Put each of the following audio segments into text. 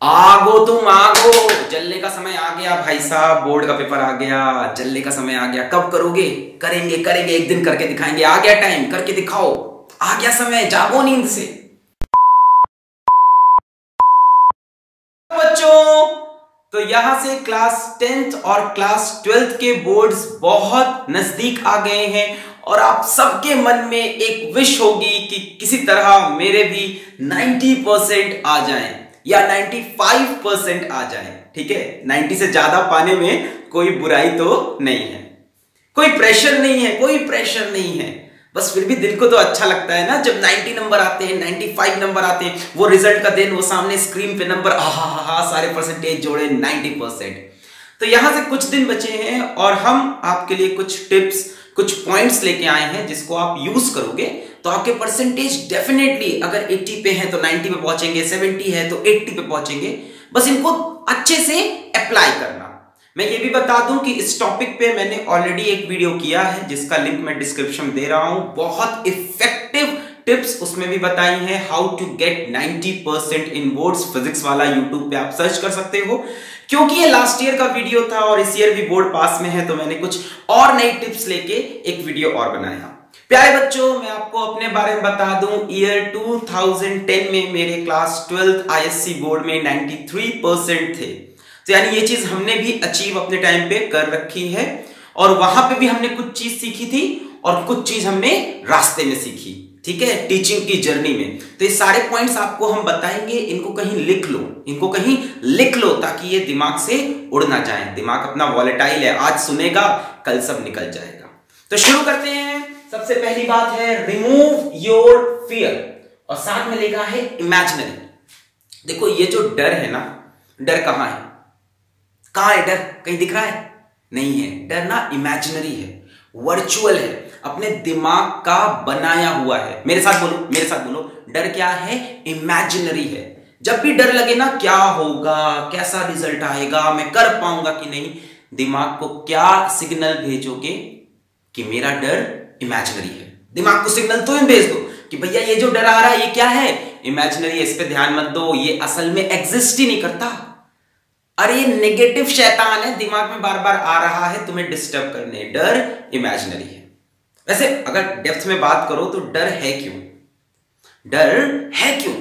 आगो तुम आगो, जलने का समय आ गया भाई साहब, बोर्ड का पेपर आ गया, जलने का समय आ गया। कब करोगे? करेंगे करेंगे, एक दिन करके दिखाएंगे। आ गया टाइम, करके दिखाओ। आ गया समय, जागो नींद से। बच्चों, तो यहां से क्लास 10th और क्लास 12th के बोर्ड्स बहुत नजदीक आ गए हैं और आप सबके मन में एक विश होगी कि किसी तरह मेरे भी 90% आ जाएं या 95% आ जाएं। ठीक है, 90 से ज्यादा पाने में कोई बुराई तो नहीं है, कोई प्रेशर नहीं है, कोई प्रेशर नहीं है। बस फिर भी दिल को तो अच्छा लगता है ना जब 90 नंबर आते हैं, 95 नंबर आते हैं, वो रिजल्ट का दिन, वो सामने स्क्रीन पे नंबर, आहा सारे परसेंटेज जोड़े 90%। तो यहां से कुछ दिन बचे हैं और हम आपके लिए कुछ टिप्स, कुछ पॉइंट्स लेके आए हैं जिसको आप यूज करोगे तो आपके परसेंटेज डेफिनेटली, अगर 80 पे है तो 90 पे पहुंचेंगे, 70 है तो 80 पे पहुंचेंगे। बस इनको अच्छे से अप्लाई करना। मैं ये भी बता दूं कि इस टॉपिक पे मैंने ऑलरेडी एक वीडियो किया है जिसका लिंक मैं डिस्क्रिप्शन में दे रहा हूं। बहुत इफेक्टिव टिप्स उसमें भी बताई हैं, how to get 90% in boards, physics वाला यूट्यूब पे आप सर्च कर सकते हो। क्योंकि ये लास्ट ईयर का वीडियो था और इस ईयर भी बोर्ड पास में है तो मैंने कुछ और नई टिप्स लेके एक वीडियो और बनाया। प्यारे बच्चों, मैं आपको अपने बारे में बता दूं, ईयर 2010 में मेरे क्लास 12th आईएससी बोर्ड में 93% थे। तो यानी ये चीज हमने भी अचीव अपने टाइम पे कर रखी है और वहां पे भी हमने कुछ चीज सीखी थी और कुछ चीज हमने रास्ते में सीखी। ठीक है, टीचिंग की जर्नी में। तो ये सारे पॉइंट्स आपको हम बताएंगे, इनको कहीं लिख लो, इनको कहीं लिख लो ताकि ये दिमाग से उड़ ना जाए। दिमाग अपना वॉलेटाइल है, आज सुनेगा कल सब निकल जाएगा। तो शुरू करते हैं। सबसे पहली बात है रिमूव योर फियर और साथ में लिखा है इमेजिनरी। देखो ये जो डर है ना, डर कहां है? कहां है डर? कहीं दिख रहा है? नहीं है। डर ना इमेजिनरी है, वर्चुअल है, अपने दिमाग का बनाया हुआ है। मेरे साथ बोलो, मेरे साथ बोलो, डर क्या है? इमेजिनरी है। जब भी डर लगे ना, क्या होगा, कैसा रिजल्ट आएगा, मैं कर पाऊंगा कि नहीं, दिमाग को क्या सिग्नल भेजोगे कि मेरा डर इमेजिनरी है। दिमाग को सिग्नल तो भेज दो कि भैया ये जो डर आ रहा है ये क्या है? इमेजिनरी है, इस पे ध्यान मत दो, ये असल में एग्जिस्ट ही नहीं करता। अरे ये नेगेटिव शैतान है, दिमाग में बार बार आ रहा है तुम्हें डिस्टर्ब करने। डर इमेजिनरी है। वैसे अगर डेप्थ में बात करो तो डर है क्यों? डर है क्यों?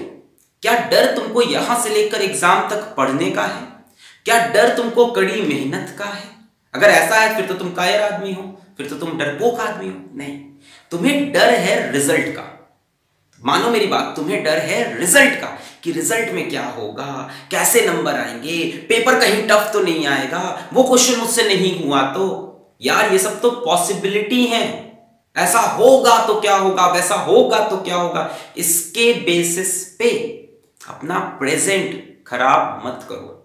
क्या डर तुमको यहां से लेकर एग्जाम तक पढ़ने का है? क्या डर तुमको कड़ी मेहनत का है? अगर ऐसा है फिर तो तुम कायर आदमी हो, फिर तो तुम डरपोक आदमी हो। नहीं, तुम्हें डर है रिजल्ट का। मानो मेरी बात, तुम्हें डर है रिजल्ट का कि रिजल्ट में क्या होगा, कैसे नंबर आएंगे, पेपर कहीं टफ तो नहीं आएगा, वो क्वेश्चन मुझसे नहीं हुआ तो। यार ये सब तो पॉसिबिलिटी है, ऐसा होगा तो क्या होगा, वैसा होगा तो क्या होगा। इसके बेसिस पे अपना प्रेजेंट खराब मत करो।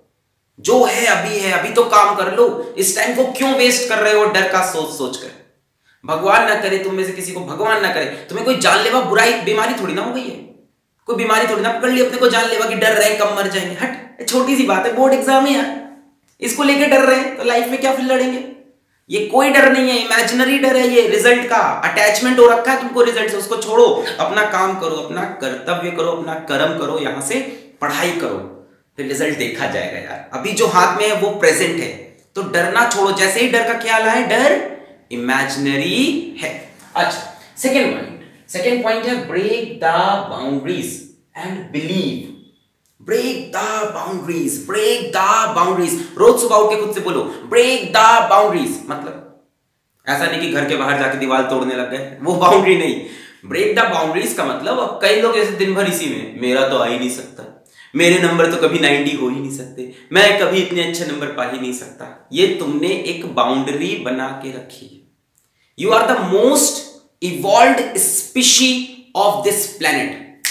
जो है अभी तो काम कर लो। इस टाइम को क्यों वेस्ट कर रहे हो डर का सोच सोच कर? भगवान ना करे तुम में से किसी को, भगवान ना करे तुम्हें कोई जानलेवा बुराई बीमारी थोड़ी ना हो गई है, कोई बीमारी थोड़ी ना पकड़ ली अपने को जानलेवा कि डर रहे कब मर जाएंगे। हट, छोटी सी बात है, बोर्ड एग्जाम है यार, इसको लेके डर रहे हैं तो लाइफ में क्या फिर लड़ेंगे? ये कोई डर नहीं है, इमेजिनरी डर है ये, रिजल्ट का अटैचमेंट हो रखा है तुमको रिजल्ट से। उसको छोड़ो, अपना काम करो, अपना कर्तव्य करो, अपना कर्म करो, यहां से पढ़ाई करो, फिर रिजल्ट देखा जाएगा। यार अभी जो हाथ में है वो प्रेजेंट है, तो डरना छोड़ो। जैसे ही डर का ख्याल आए, डर इमेजिनरी है। अच्छा, सेकेंड पॉइंट है break the boundaries and believe. Break the boundaries, break the boundaries. रोज सुबह उठ के खुद से बोलो ब्रेक द बाउंड्रीज। मतलब ऐसा नहीं कि घर के बाहर जाके दीवार तोड़ने लग गए, वो बाउंड्री नहीं। ब्रेक द बाउंड्रीज का मतलब, अब कई लोग ऐसे दिन भर इसी में, मेरा तो आ ही नहीं सकता, मेरे नंबर तो कभी 90 हो ही नहीं सकते, मैं कभी इतने अच्छे नंबर पा ही नहीं सकता। ये तुमने एक बाउंड्री बना के रखी है। You are the most evolved species of this planet.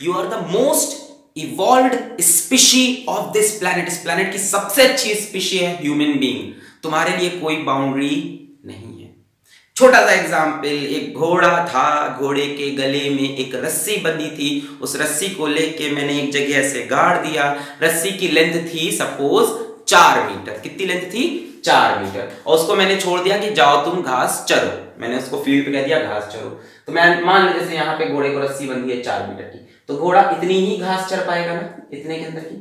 You are the most evolved species of this planet. इस प्लैनेट की सबसे अच्छी स्पीशी है ह्यूमन बीइंग। तुम्हारे लिए कोई बाउंड्री नहीं है। छोटा सा एग्जाम्पल, एक घोड़ा था, घोड़े के गले में एक रस्सी बंधी थी, उस रस्सी को लेके मैंने एक जगह से गाड़ दिया। रस्सी की लेंथ थी सपोज 4 मीटर। कितनी लेंथ थी? 4 मीटर। और उसको मैंने छोड़ दिया कि जाओ तुम घास चरो। मैंने उसको फील्ड पे कह दिया घास चरो। तो मैं मान लीजिए जैसे यहाँ पे घोड़े को रस्सी बंधी है 4 मीटर की, तो घोड़ा इतनी ही घास चर पाएगा ना, इतने के अंदर की।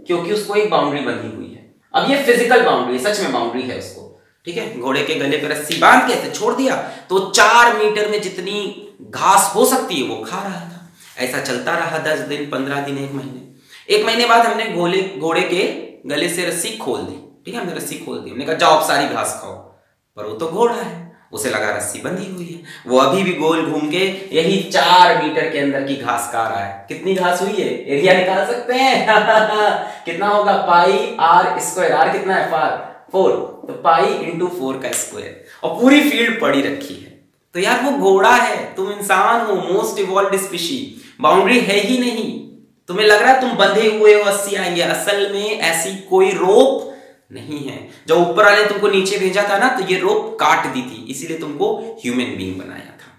क्योंकि उसको एक बाउंड्री बंधी हुई है। अब ये फिजिकल बाउंड्री, सच में बाउंड्री है उसको, ठीक है। घोड़े के गले पर रस्सी बांध के ऐसे छोड़ दिया तो 4 मीटर में जितनी घास हो सकती है वो खा रहा था। ऐसा चलता रहा 10 दिन, 15 दिन, 1 महीने। 1 महीने बाद हमने घोड़े के गले से रस्सी खोल दी, ठीक है। हमने रस्सी खोल दी, हमने कहा जाओ सारी घास खाओ, पर वो तो घोड़ा है, उसे लगा रस्सी बंधी हुई है, वो अभी भी गोल घूम के यही 4 मीटर के अंदर की घास खा रहा है। कितनी घास हुई है, एरिया निकाल सकते हैं कितना होगा, पाई आर स्क्वायर, आर कितना है 4, तो पाई इंटू 4 का स्क्वायर, और पूरी फील्ड पड़ी रखी है। तो यार वो घोड़ा है, तुम इंसान हो, मोस्ट इवॉल्व्ड स्पीशी, बाउंड्री है ही नहीं। तुम्हें लग रहा है तुम बंधे हुए हो, रस्सी आएंगे, असल में ऐसी कोई रोप नहीं है। जब ऊपर वाले ने तुमको नीचे भेजा था ना, तो ये रोप काट दी थी, इसीलिए तुमको ह्यूमन बीइंग बनाया था।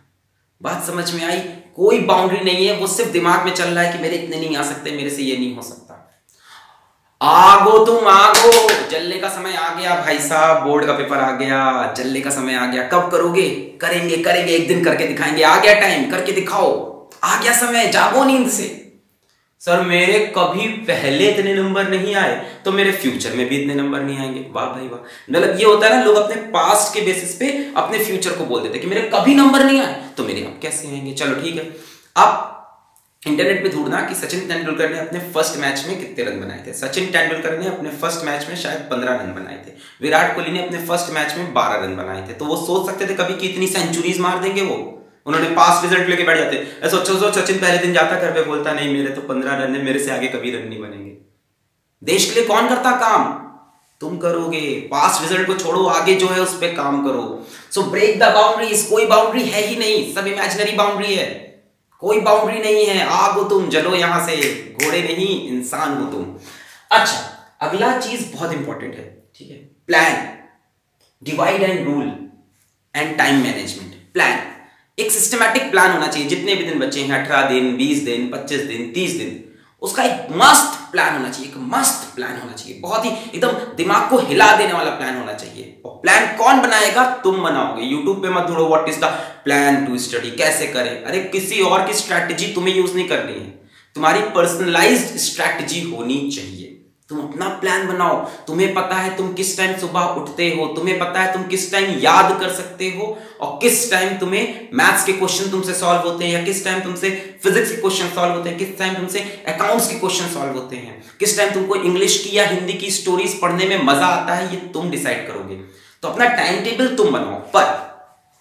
बात समझ में आई? कोई बाउंड्री नहीं है, वो सिर्फ दिमाग में चल रहा है कि मेरे इतने नहीं आ सकते, मेरे से ये नहीं हो सकता। आगो तुम आगो, जलने का समय आ गया भाई साहब, बोर्ड का पेपर आ गया, जलने का समय आ गया। कब करोगे? करेंगे करेंगे, एक दिन करके दिखाएंगे। आ गया टाइम, करके दिखाओ। आ गया समय, जागो नींद से। सर मेरे कभी पहले इतने नंबर नहीं आए तो मेरे फ्यूचर में भी इतने नंबर नहीं आएंगे। वाह भाई वाह। मतलब ये होता है ना, लोग अपने पास्ट के बेसिस पे अपने फ्यूचर को बोल देते हैं कि मेरे कभी नंबर नहीं आए तो मेरे अब कैसे आएंगे। चलो ठीक है, आप इंटरनेट पे ढूंढना कि सचिन तेंदुलकर ने अपने फर्स्ट मैच में कितने रन बनाए थे। सचिन तेंदुलकर ने अपने फर्स्ट मैच में शायद 15 रन बनाए थे। विराट कोहली ने अपने फर्स्ट मैच में 12 रन बनाए थे। तो वो सोच सकते थे कभी कि इतनी सेंचुरीज मार देंगे वो। उन्होंने पास रिजल्ट लेके बैठ जाते। सोचो सचिन पहले दिन जाता घर पे बोलता नहीं मेरे तो 15 रन है, मेरे से आगे कभी रन नहीं बनेंगे। देश के लिए कौन करता काम? तुम करोगे। पास रिजल्ट को छोड़ो, आगे जो है उस पर काम करो। So break the boundaries. कोई बाउंड्री है ही नहीं, सब इमेजिनरी बाउंड्री है। कोई बाउंड्री नहीं है। आगो तुम, जलो यहां से। घोड़े नहीं, इंसान हो तुम। अच्छा, अगला चीज बहुत इंपॉर्टेंट है, ठीक है। Plan, divide and rule and time management. Plan, एक सिस्टमैटिक प्लान होना चाहिए। जितने भी दिन बचे हैं, 18 दिन, 20 दिन, 25 दिन, 30 दिन, उसका एक मस्त प्लान होना चाहिए। एक मस्त प्लान होना चाहिए, बहुत ही एकदम दिमाग को हिला देने वाला प्लान होना चाहिए। और प्लान कौन बनाएगा? तुम बनाओगे। यूट्यूब पे मत ढूंढो what is the plan to study, कैसे करें। अरे किसी और की स्ट्रैटेजी तुम्हें यूज नहीं करनी है, तुम्हारी पर्सनलाइज्ड स्ट्रैटेजी होनी चाहिए। तुम अपना प्लान बनाओ। तुम्हें पता है तुम किस टाइम सुबह उठते हो, तुम्हें पता है तुम किस टाइम याद कर सकते हो, और किस टाइम तुम्हें मैथ्स के क्वेश्चन तुमसे सॉल्व होते हैं, या किस टाइम तुमसे फिजिक्स के क्वेश्चन सॉल्व होते हैं, किस टाइम तुमसे अकाउंट्स के क्वेश्चन सॉल्व होते हैं, किस टाइम तुमको इंग्लिश की या हिंदी की स्टोरीज पढ़ने में मजा आता है, ये तुम डिसाइड करोगे। तो अपना टाइम टेबल तुम बनाओ। पर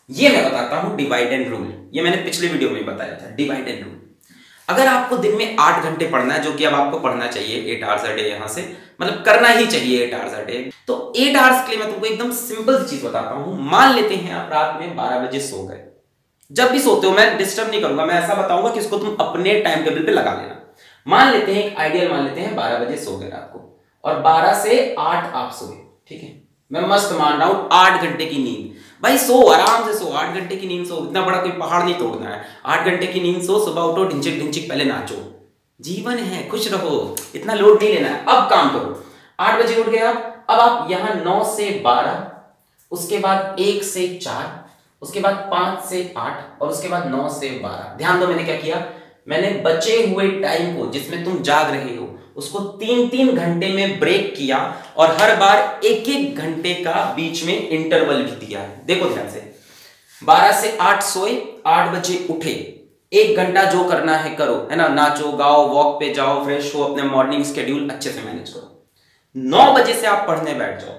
ये मैं बताता हूं डिवाइड एंड रूल। ये मैंने पिछले वीडियो में बताया था, डिवाइड एंड रूल। अगर आपको दिन में 8 घंटे पढ़ना है, जो कि अब आपको पढ़ना चाहिए 8 आवर्स अ डे, यहां से मतलब करना ही चाहिए 8 आवर्स अ डे, तो 8 आवर्स के लिए मैं तुमको एकदम सिंपल सी चीज बताता हूं। मान लेते हैं आप रात में 12 बजे सो गए। जब भी सोते हो, मैं डिस्टर्ब नहीं करूंगा, मैं ऐसा बताऊंगा कि इसको तुम अपने टाइम टेबल पे लगा लेना। मान लेते हैं, एक आइडियल मान लेते हैं 12 बजे सो गए रात को, और 12 से 8 आप सोए, ठीक है। मैं मस्त मान रहा हूं 8 घंटे की नींद। भाई सो, आराम से सो, 8 घंटे की नींद सो। इतना बड़ा कोई पहाड़ नहीं तोड़ना है। 8 घंटे की नींद सो, सुबह उठो, ढिंचिक ढिंचिक पहले नाचो। जीवन है, खुश रहो, इतना लोड नहीं लेना है। अब काम करो। 8 बजे उठ गए आप। अब आप यहां 9 से 12, उसके बाद 1 से 4, उसके बाद 5 से 8, और उसके बाद 9 से 12। ध्यान दो मैंने क्या किया, मैंने बचे हुए टाइम को जिसमें तुम जाग रहे हो उसको 3-3 घंटे में ब्रेक किया, और हर बार 1-1 घंटे का बीच में इंटरवल भी दिया है। देखो ध्यान से, 12 से 8 सोए, 8 बजे उठे, 1 घंटा जो करना है करो, है ना, नाचो गाओ, वॉक पे जाओ, फ्रेश हो, अपने मॉर्निंग शेड्यूल अच्छे से मैनेज करो। 9 बजे से आप पढ़ने बैठ जाओ।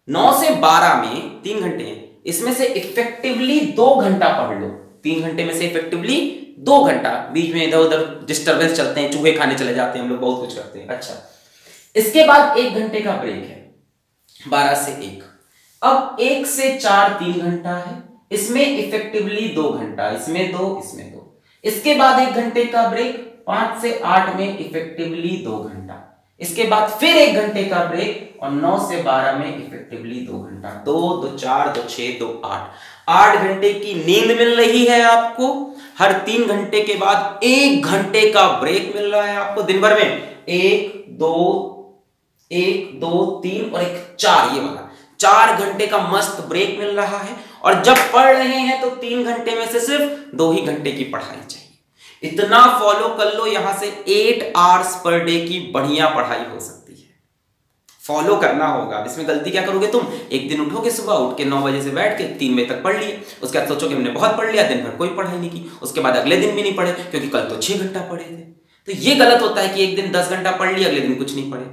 9 से 12 में 3 घंटे हैं, इसमें से इफेक्टिवली 2 घंटा पढ़ लो। 3 घंटे में से इफेक्टिवली 2 घंटा, बीच में इधर उधर डिस्टर्बेंस चलते हैं, चूहे खाने चले जाते हैं हम लोग, बहुत कुछ करते हैं। अच्छा, इसके बाद 1 घंटे का ब्रेक है, 12 से 1। अब 1 से 4 3 घंटा है, इसमें इफेक्टिवली 2 घंटा, इसमें 2, इसमें 2। इसके बाद 1 घंटे का ब्रेक, 5 से 8 में इफेक्टिवली 2 घंटा। इसके बाद फिर 1 घंटे का ब्रेक, और 9 से 12 में इफेक्टिवली 2 घंटा। 2 2 4 2 6 2 8, 8 घंटे की नींद मिल रही है आपको। हर 3 घंटे के बाद 1 घंटे का ब्रेक मिल रहा है आपको दिन भर में। 1 2 3 और 1 4, ये वाला 4 घंटे का मस्त ब्रेक मिल रहा है। और जब पढ़ रहे हैं तो 3 घंटे में से सिर्फ 2 ही घंटे की पढ़ाई चाहिए। इतना फॉलो कर लो, यहां से 8 आवर्स पर डे की बढ़िया पढ़ाई हो सकती है। फॉलो करना होगा। अब इसमें गलती क्या करोगे तुम, एक दिन उठोगे सुबह, उठ के 9 बजे से बैठ के 3 बजे तक पढ़ लिए, उसके बाद सोचोगे हमने बहुत पढ़ लिया, दिन भर कोई पढ़ाई नहीं की, उसके बाद अगले दिन भी नहीं पढ़े क्योंकि कल तो 6 घंटा पढ़े थे। तो ये गलत होता है कि एक दिन 10 घंटा पढ़ लिया, अगले दिन कुछ नहीं पढ़े।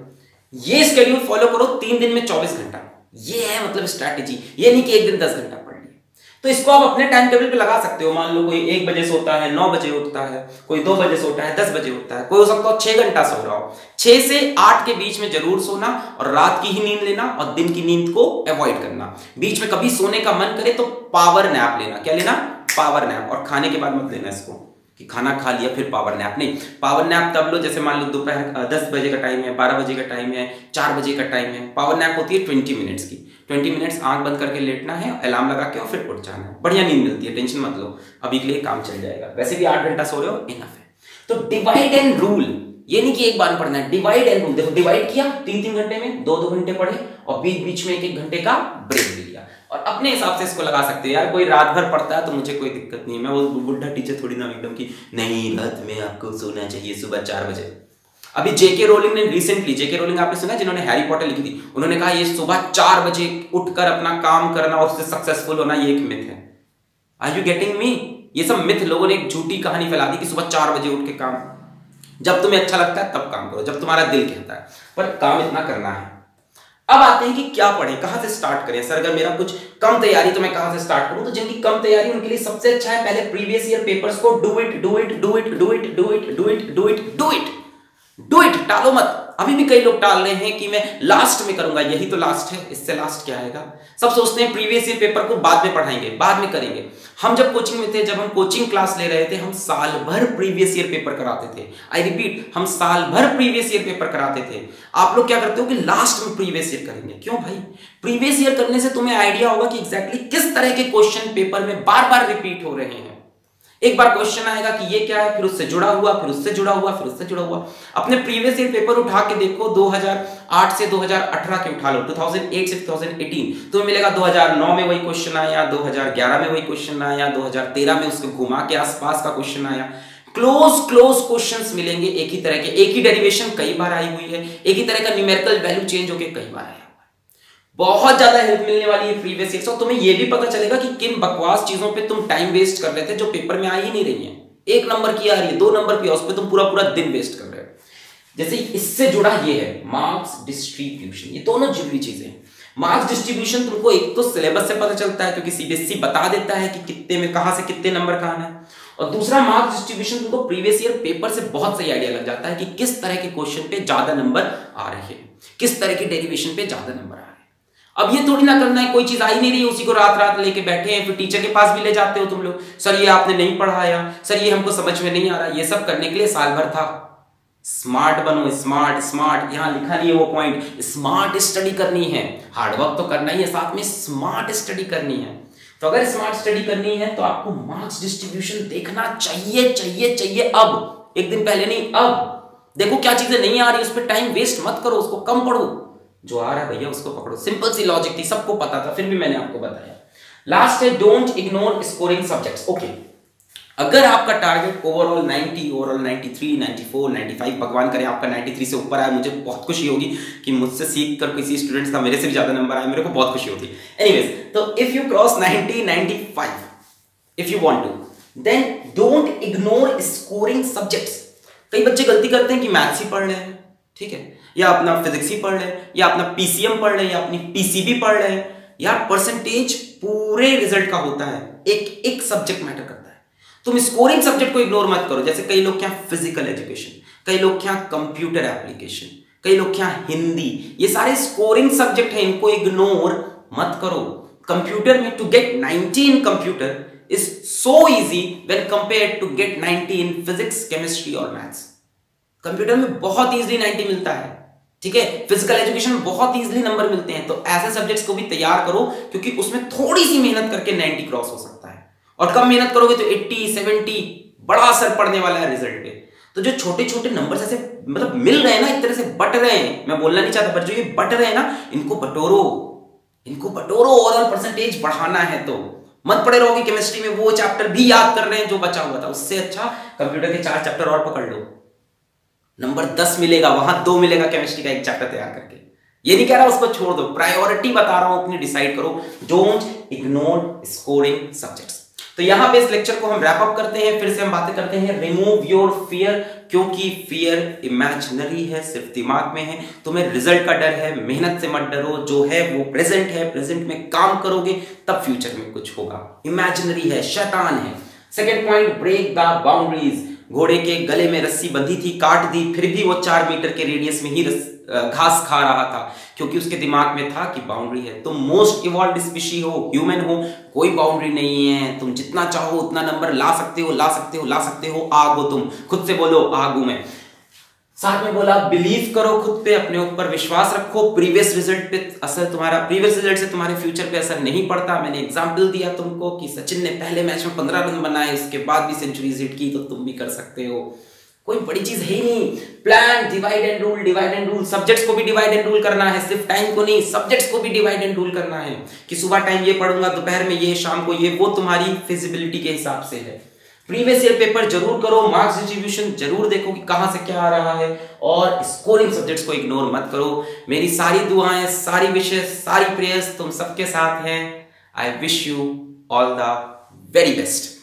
ये शेड्यूल फॉलो करो, 3 दिन में 24 घंटा, ये है मतलब स्ट्रैटेजी। ये नहीं कि एक दिन 10 घंटा पढ़ लिया। तो इसको आप अपने टाइम टेबल पे लगा सकते हो। मान लो कोई 1 बजे सोता है, 9 बजे उठता है, कोई 2 बजे सोता है, 10 बजे उठता है, कोई हो सकता है 6 घंटा सो रहा हो। 6 से 8 के बीच में जरूर सोना और रात की ही नींद लेना और दिन की नींद को अवॉइड करना। बीच में कभी सोने का मन करे तो पावर नैप लेना। क्या लेना? Power nap. और खाने के बाद मत लेना इसको कि खाना खा लिया फिर पावर नैप, नहीं। पावर नैप तब लो जैसे मान लो दोपहर 10 बजे का टाइम है, 12 बजे का टाइम है, 4 बजे का टाइम है। पावर नैप होती है 20 मिनट्स की। 20 मिनट्स आंख बंद करके लेटना है, अलार्म लगा के और फिर उठ जाना है। बढ़िया नींद मिलती है, टेंशन मत लो, अभी के लिए काम चल जाएगा। वैसे भी 8 घंटा सो रहे हो, इनफ है। तो डिवाइड एंड रूल, ये नहीं कि एक बार पढ़ना है, डिवाइड एंड रूल। देखो डिवाइड किया 3-3 घंटे में, 2-2 घंटे पढ़े और बीच बीच में 1-1 घंटे का ब्रेक भी लिया और अपने हिसाब से इसको लगा सकते हो। यार कोई रात भर पढ़ता है तो मुझे कोई दिक्कत नहीं है, मैं वो बुढ़ा टीचर थोड़ी ना एकदम की नहीं रात में आपको सोना चाहिए सुबह 4 बजे। अभी जेके रोलिंग ने रिसेंटली, जेके रोलिंग आपने सुना जिन्होंने हैरी पॉटर लिखी थी, उन्होंने कहा ये सुबह 4 बजे उठकर अपना काम करना और उससे सक्सेसफुल होना ये एक मिथ है। Are you getting me? ये सब मिथ, लोगों ने एक झूठी कहानी फैला दी कि सुबह 4 बजे उठ के काम, जब तुम्हें अच्छा लगता है तब काम करो, जब तुम्हारा दिल कहता है, पर काम इतना करना है। अब आते हैं कि क्या पढ़ें, कहां से स्टार्ट करें। सर अगर मेरा कुछ कम तैयारी तो मैं कहां से स्टार्ट करूं? तो जिनकी कम तैयारी उनके लिए सबसे अच्छा है पहले प्रीवियस ईयर पेपर्स को do it, do it, do it, do it, do it, do it, do it, do it, do it, टालो मत। अभी भी कई लोग टाल रहे हैं कि मैं लास्ट में करूंगा, यही तो लास्ट है, इससे लास्ट क्या आएगा। सब सोचते हैं प्रीवियस ईयर पेपर को बाद में पढ़ाएंगे, बाद में करेंगे। हम जब कोचिंग में थे, जब हम कोचिंग क्लास ले रहे थे, हम साल भर प्रीवियस ईयर पेपर कराते थे। आई रिपीट, हम साल भर प्रीवियस ईयर पेपर कराते थे। आप लोग क्या करते हो कि लास्ट में प्रीवियस ईयर करेंगे। क्यों भाई? प्रीवियस ईयर करने से तुम्हें आइडिया होगा कि एग्जैक्टली किस तरह के क्वेश्चन पेपर में बार बार रिपीट हो रहे हैं। एक बार क्वेश्चन आएगा कि ये क्या है, फिर उससे जुड़ा हुआ, फिर उससे जुड़ा हुआ, फिर उससे जुड़ा हुआ। अपने प्रीवियस ईयर पेपर उठा के देखो, 2008 से 2018 के उठा लो, 2008 से 2018, तो मिलेगा 2009 में वही क्वेश्चन आया, 2011 में वही क्वेश्चन आया, 2013 में उसको घुमा के आसपास का क्वेश्चन आया। क्लोज क्वेश्चंस मिलेंगे एक ही तरह के, एक ही डेरिवेशन कई बार आई हुई है, एक ही तरह का न्यूमेरिकल वैल्यू चेंज होकर कई बार आया। बहुत ज्यादा हेल्प मिलने वाली है प्रीवियस ईयर से। तुम्हें यह भी पता चलेगा कि किन बकवास चीजों पे तुम टाइम वेस्ट कर रहे थे जो पेपर में आ ही नहीं रही है। 1 नंबर की आ रही है, 2 नंबर की, उस पर तुम पूरा दिन वेस्ट कर रहे हो। जैसे इससे जुड़ा ये है मार्क्स डिस्ट्रीब्यूशन, ये दोनों जरूरी चीजें हैं। मार्क्स डिस्ट्रीब्यूशन तुमको एक तो सिलेबस से पता चलता है क्योंकि सीबीएसई बता देता है कि कितने में कहां से कितने नंबर का आना है, और दूसरा मार्क्स डिस्ट्रीब्यूशन तुमको प्रीवियस ईयर पेपर से बहुत सही आइडिया लग जाता है कि किस तरह के क्वेश्चन पे ज्यादा नंबर आ रहे हैं, किस तरह के डेरिवेशन पे ज्यादा नंबर आ रहे हैं। अब ये थोड़ी ना करना है कोई चीज आ ही नहीं रही, उसी को रात लेके बैठे हैं, फिर टीचर के पास भी ले जाते हो तुम लोग, सर ये आपने नहीं पढ़ाया, सर ये हमको समझ में नहीं आ रहा। ये सब करने के लिए साल भर था। स्मार्ट बनो, स्मार्ट स्मार्ट, यहां लिखा नहीं है वो पॉइंट, स्मार्ट स्टडी करनी है। हार्डवर्क तो करना ही है, साथ में स्मार्ट स्टडी करनी है। तो अगर स्मार्ट स्टडी करनी है तो आपको मार्क्स डिस्ट्रीब्यूशन देखना चाहिए चाहिए चाहिए अब, एक दिन पहले नहीं, अब देखो क्या चीजें नहीं आ रही, उस पर टाइम वेस्ट मत करो, उसको कम पढ़ो, जो आ रहा है भैया उसको पकड़ो। सिंपल सी लॉजिक थी, सबको पता था, फिर भी मैंने आपको बताया। लास्ट है don't ignore scoring subjects. Okay, अगर आपका टारगेट ओवरऑल 90, ओवरऑल 93, 94, 95, भगवान करे आपका 93 से ऊपर आए, मुझे बहुत खुशी होगी कि मुझसे सीख कर किसी स्टूडेंट का मेरे से भी ज्यादा नंबर आए, मेरे को बहुत खुशी होती है। एनीवेज, तो if you cross 90, 95, if you want to, then don't ignore scoring subjects. कई बच्चे गलती करते हैं कि मैथ्स ही पढ़ रहे हैं, ठीक है, या अपना फिजिक्स ही पढ़ रहे हैं, या अपना पीसीएम पढ़ रहे हैं, या अपनी पीसीबी पढ़ रहे हैं। यार परसेंटेज पूरे रिजल्ट का होता है, एक एक सब्जेक्ट मैटर करता है। तुम स्कोरिंग सब्जेक्ट को इग्नोर मत करो। जैसे कई लोग क्या फिजिकल एजुकेशन, कई लोग क्या कंप्यूटर एप्लीकेशन, कई लोग क्या हिंदी, ये सारे स्कोरिंग सब्जेक्ट हैं, इनको इग्नोर मत करो। कंप्यूटर में to get 90 in computer is so easy when compared to get 90 in physics, chemistry और मैथ्स। कंप्यूटर में बहुत इजीली 90 मिलता है, ठीक है, फिजिकल एजुकेशन में बहुत इजीली नंबर मिलते हैं। तो ऐसे सब्जेक्ट्स को भी तैयार करो क्योंकि उसमें थोड़ी सी मेहनत करके 90 क्रॉस हो सकता है, और कम मेहनत करोगे तो 80, 70 बड़ा असर पड़ने वाला है रिजल्ट पे। तो जो छोटे छोटे नंबर ऐसे मतलब मिल रहे हैं ना, एक तरह से बट रहे हैं, मैं बोलना नहीं चाहता, पर जो ये बट रहे हैं ना, इनको बटोरो, इनको बटोरो। ओवरऑल परसेंटेज बढ़ाना है तो मत पड़े रहोगे केमिस्ट्री में वो चैप्टर भी याद कर रहे हैं जो बचा हुआ था, उससे अच्छा कंप्यूटर के 4 चैप्टर और पकड़ लो, नंबर 10 मिलेगा, वहां 2 मिलेगा केमिस्ट्री का एक चैप्टर तैयार करके। ये नहीं कह रहा उसको छोड़ दो, प्रायोरिटी बता रहा हूं, अपनी डिसाइड करो। Don't ignore scoring subjects. तो यहां पे इस लेक्चर को हम रैप अप करते हैं। फिर से हम बातें करते हैं रिमूव योर फियर, क्योंकि फियर इमेजिनरी है, सिर्फ दिमाग में है। तुम्हें रिजल्ट का डर है, मेहनत से मत डरो, जो है वो प्रेजेंट है, प्रेजेंट में काम करोगे तब फ्यूचर में कुछ होगा। इमेजिनरी है, शैतान है। Second point, break the boundaries. घोड़े के गले में रस्सी बंधी थी, काट दी, फिर भी वो 4 मीटर के रेडियस में ही घास खा रहा था, क्योंकि उसके दिमाग में था कि बाउंड्री है। तुम मोस्ट इवॉल्व्ड स्पीशी हो, ह्यूमन हो, कोई बाउंड्री नहीं है। तुम जितना चाहो उतना नंबर ला सकते हो, ला सकते हो, ला सकते हो। आग हो तुम, खुद से बोलो आग हूं मैं। साथ में बोला बिलीव करो खुद पे, अपने ऊपर विश्वास रखो। प्रीवियस रिजल्ट पे असर, तुम्हारा प्रीवियस रिजल्ट से तुम्हारे फ्यूचर पे असर नहीं पड़ता। मैंने एग्जांपल दिया तुमको कि सचिन ने पहले मैच में 15 रन बनाए, उसके बाद भी सेंचुरीज हिट की, तो तुम भी कर सकते हो। कोई बड़ी चीज है ही नहीं। Plan, divide and rule, divide and rule. Subjects को भी डिवाइड एंड रूल करना है, सिर्फ टाइम को नहीं, सब्जेक्ट्स को भी डिवाइड एंड रूल करना है कि सुबह टाइम ये पढ़ूंगा, दोपहर में ये, शाम को ये। वो तुम्हारी फिजिबिलिटी के हिसाब से है। प्रीवियस ईयर पेपर जरूर करो, मार्क्स डिस्ट्रीब्यूशन जरूर देखो कि कहां से क्या आ रहा है, और स्कोरिंग सब्जेक्ट्स को इग्नोर मत करो। मेरी सारी दुआएं, सारी विशेष, सारी प्रेयर्स तुम सबके साथ हैं। I wish you all the very best.